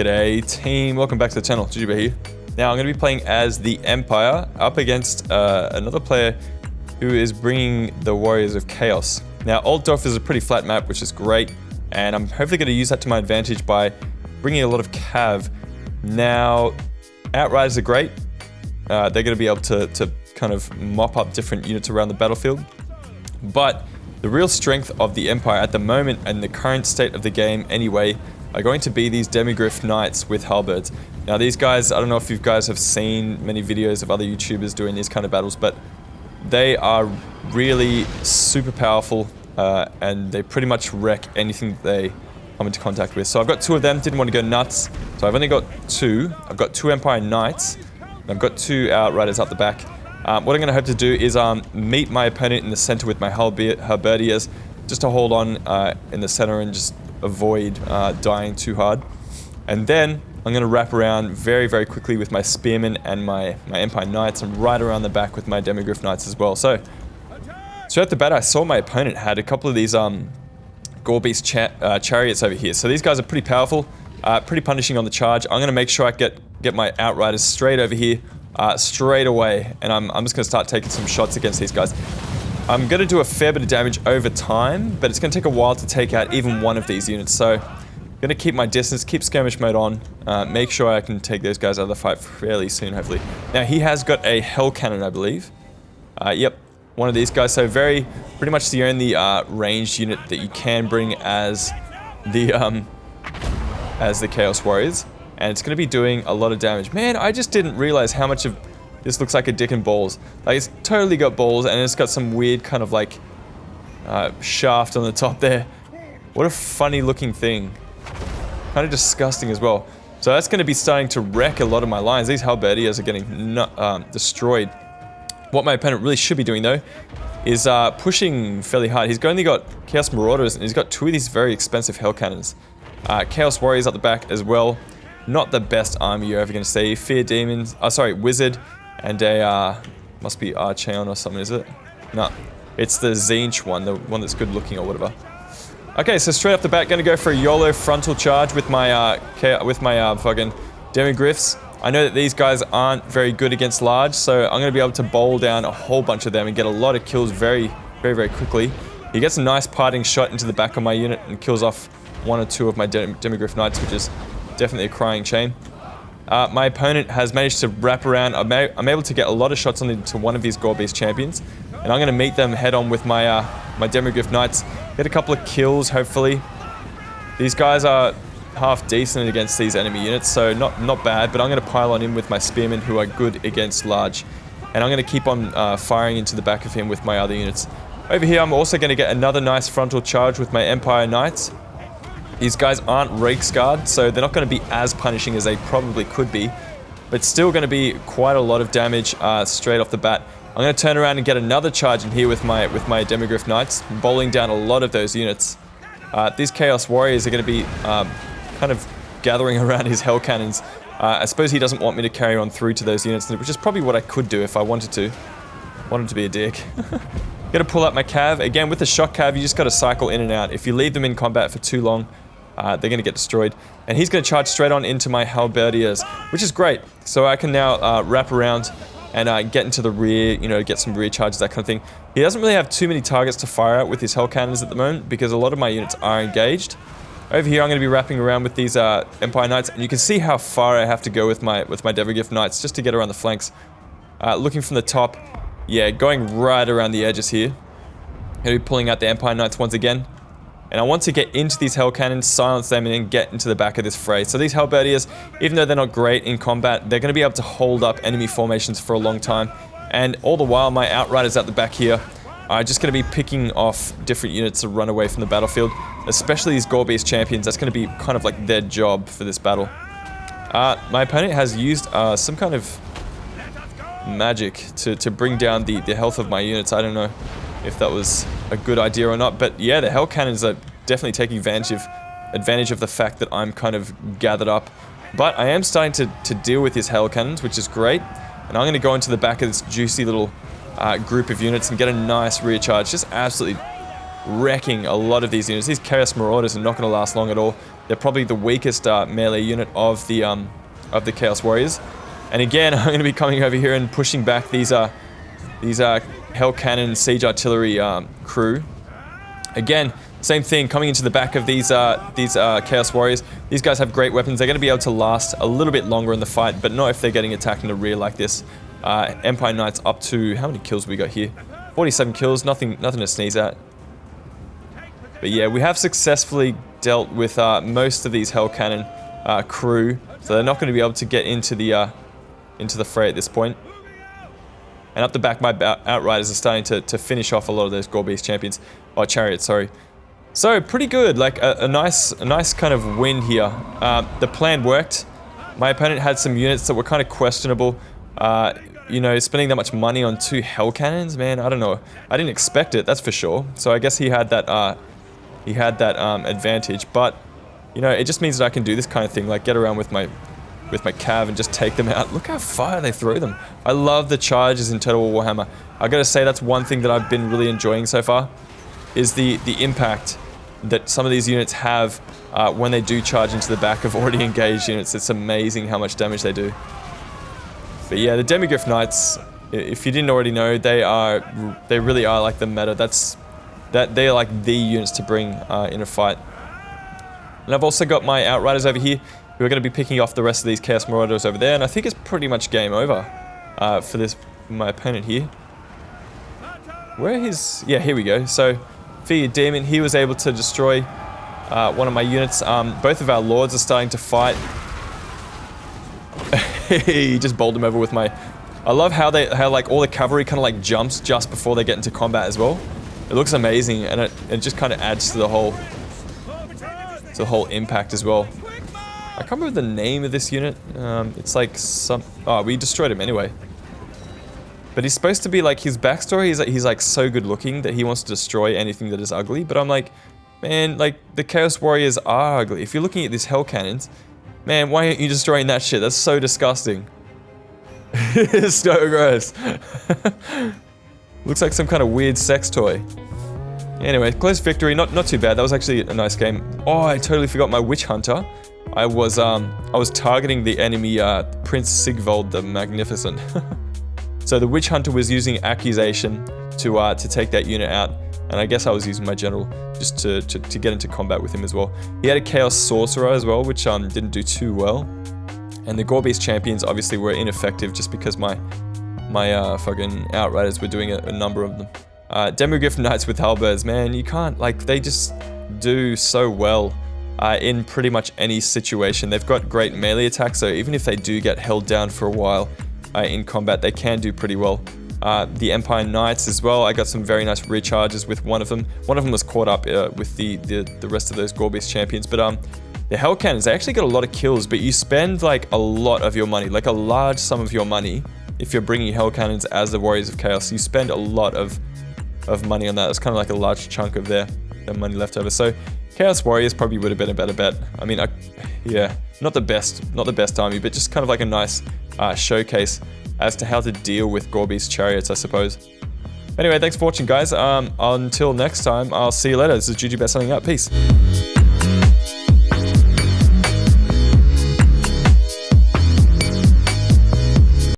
G'day team, welcome back to the channel, Jujuba here. Now I'm going to be playing as the Empire up against another player who is bringing the Warriors of Chaos. Now Altdorf is a pretty flat map, which is great, and I'm hopefully going to use that to my advantage by bringing a lot of cav. Now Outriders are great, they're going to be able to kind of mop up different units around the battlefield, but the real strength of the Empire at the moment and the current state of the game anyway are going to be these Demigryph Knights with Halberds. Now these guys, I don't know if you guys have seen many videos of other YouTubers doing these kind of battles, but they are really super powerful and they pretty much wreck anything that they come into contact with. So I've got two of them, didn't want to go nuts, so I've only got two. I've got two Empire Knights, and I've got two Outriders up the back. What I'm going to hope to do is meet my opponent in the center with my Halberdiers, just to hold on in the center and just avoid dying too hard. And then I'm going to wrap around very, very quickly with my Spearmen and my Empire Knights, and right around the back with my Demigryph Knights as well. So throughout the battle, I saw my opponent had a couple of these Gorebeast chariots over here. So these guys are pretty powerful, pretty punishing on the charge. I'm going to make sure I get my Outriders straight over here, straight away, and I'm just going to start taking some shots against these guys. I'm going to do a fair bit of damage over time, but it's going to take a while to take out even one of these units, so I'm going to keep my distance, keep skirmish mode on, make sure I can take those guys out of the fight fairly soon, hopefully. Now he has got a Hell Cannon, I believe. Yep, one of these guys, so pretty much the only ranged unit that you can bring as the Chaos Warriors. And it's going to be doing a lot of damage. Man, I just didn't realize how much of this looks like a dick and balls. Like, it's totally got balls, and it's got some weird kind of like shaft on the top there. What a funny looking thing. Kind of disgusting as well. So that's going to be starting to wreck a lot of my lines. These Halberdiers are getting destroyed. What my opponent really should be doing though is pushing fairly hard. He's only got Chaos Marauders, and he's got two of these very expensive Hell Cannons. Chaos Warriors at the back as well. Not the best army you're ever going to see. Fear Demons, Wizard, and a, must be Archeon or something, is it? No, it's the Tzeentch one, the one that's good looking or whatever. Okay, so straight off the bat, going to go for a YOLO frontal charge with my fucking Demigryphs. I know that these guys aren't very good against large, so I'm going to be able to bowl down a whole bunch of them and get a lot of kills very, very, very quickly. He gets a nice parting shot into the back of my unit and kills off one or two of my Demigryph Knights, which is definitely a crying shame. My opponent has managed to wrap around. I'm able to get a lot of shots onto one of these Gorebeast champions, and I'm going to meet them head on with my my Demigryph Knights. Get a couple of kills, hopefully. These guys are half decent against these enemy units, so not bad, but I'm going to pile on in with my Spearmen, who are good against large. And I'm going to keep on firing into the back of him with my other units. Over here, I'm also going to get another nice frontal charge with my Empire Knights. These guys aren't Reiksguard, so they're not going to be as punishing as they probably could be, but still going to be quite a lot of damage straight off the bat. I'm going to turn around and get another charge in here with my Demigryph Knights, bowling down a lot of those units. These Chaos Warriors are going to be kind of gathering around his Hell Cannons. I suppose he doesn't want me to carry on through to those units, which is probably what I could do if I wanted to. Wanted to be a dick. Going to pull out my Cav. Again, with the Shock Cav, you just got to cycle in and out. If you leave them in combat for too long, they're going to get destroyed. And he's going to charge straight on into my Halberdiers, which is great. So I can now wrap around and get into the rear, you know, get some rear charges, that kind of thing. He doesn't really have too many targets to fire at with his Hell Cannons at the moment, because a lot of my units are engaged. Over here, I'm going to be wrapping around with these Empire Knights, and you can see how far I have to go with my Demigryph Knights just to get around the flanks. Looking from the top, yeah, going right around the edges here. Going to be pulling out the Empire Knights once again. And I want to get into these Hell Cannons, silence them, and then get into the back of this fray. So these Halberdiers, even though they're not great in combat, they're going to be able to hold up enemy formations for a long time. And all the while, my Outriders at the back here are just going to be picking off different units to run away from the battlefield. Especially these Gorebeast champions, that's going to be kind of like their job for this battle. My opponent has used some kind of magic to bring down the health of my units. I don't know if that was a good idea or not, but yeah, the Hell Cannons are definitely taking advantage of the fact that I'm kind of gathered up. But I am starting to deal with his Hell Cannons, which is great, and I'm going to go into the back of this juicy little group of units and get a nice rear charge, just absolutely wrecking a lot of these units. These Chaos Marauders are not going to last long at all. They're probably the weakest melee unit of the Chaos Warriors. And again, I'm going to be coming over here and pushing back these Hell Cannon Siege Artillery crew. Again, same thing, coming into the back of these Chaos Warriors. These guys have great weapons. They're going to be able to last a little bit longer in the fight, but not if they're getting attacked in the rear like this. Empire Knights up to, how many kills we got here? 47 kills, nothing to sneeze at. But yeah, we have successfully dealt with most of these Hell Cannon crew, so they're not going to be able to get into the fray at this point. And up the back, my Outriders are starting to finish off a lot of those Gore-Beast champions, or chariots, sorry. So pretty good, like a nice kind of win here. The plan worked. My opponent had some units that were kind of questionable. You know, spending that much money on 2 Hell Cannons, man, I don't know. I didn't expect it, that's for sure. So I guess he had that advantage. But you know, it just means that I can do this kind of thing, like get around with my cav and just take them out. Look how far they throw them. I love the charges in Total War Warhammer. I gotta say that's one thing that I've been really enjoying so far, is the impact that some of these units have when they do charge into the back of already engaged units. It's amazing how much damage they do. But yeah, the Demigryph Knights, if you didn't already know, they really are like the meta. They're like the units to bring in a fight. And I've also got my Outriders over here, who are going to be picking off the rest of these Chaos Marauders over there, and I think it's pretty much game over for my opponent here. Yeah, here we go. So, Fear Demon, he was able to destroy one of my units. Both of our Lords are starting to fight. He just bowled him over with my... I love how like all the cavalry kind of like jumps just before they get into combat as well. It looks amazing, and it just kind of adds to the whole impact as well. I can't remember the name of this unit. It's like oh, we destroyed him anyway. But he's supposed to be like, his backstory is that he's like so good looking that he wants to destroy anything that is ugly. But I'm like, man, like the Chaos Warriors are ugly. If you're looking at these Hell Cannons, man, why aren't you destroying that shit? That's so disgusting. It's so gross. Looks like some kind of weird sex toy. Anyway, close victory, not too bad. That was actually a nice game. Oh, I totally forgot my Witch Hunter. I was targeting the enemy Prince Sigvald the Magnificent. So the Witch Hunter was using Accusation to take that unit out, and I guess I was using my General just to get into combat with him as well. He had a Chaos Sorcerer as well, which didn't do too well. And the Gore-Beast champions obviously were ineffective just because my fucking Outriders were doing a number of them. Demigryph Knights with Halberds, man, you can't, like, they just do so well in pretty much any situation. They've got great melee attacks, so even if they do get held down for a while in combat, they can do pretty well. The Empire Knights as well, I got some very nice recharges with one of them. One of them was caught up with the rest of those Gore-Beast champions, but the Hell Cannons, they actually got a lot of kills, but you spend like a lot of your money, like a large sum of your money. If you're bringing Hell Cannons as the Warriors of Chaos, you spend a lot of money on that. It's kind of like a large chunk of their money left over. So Chaos Warriors probably would have been a better bet. I mean, yeah, not the best army, but just kind of like a nice showcase as to how to deal with Gore-Beast chariots, I suppose. Anyway, thanks for watching, guys. Until next time, I'll see you later. This is GGBet signing out. Peace.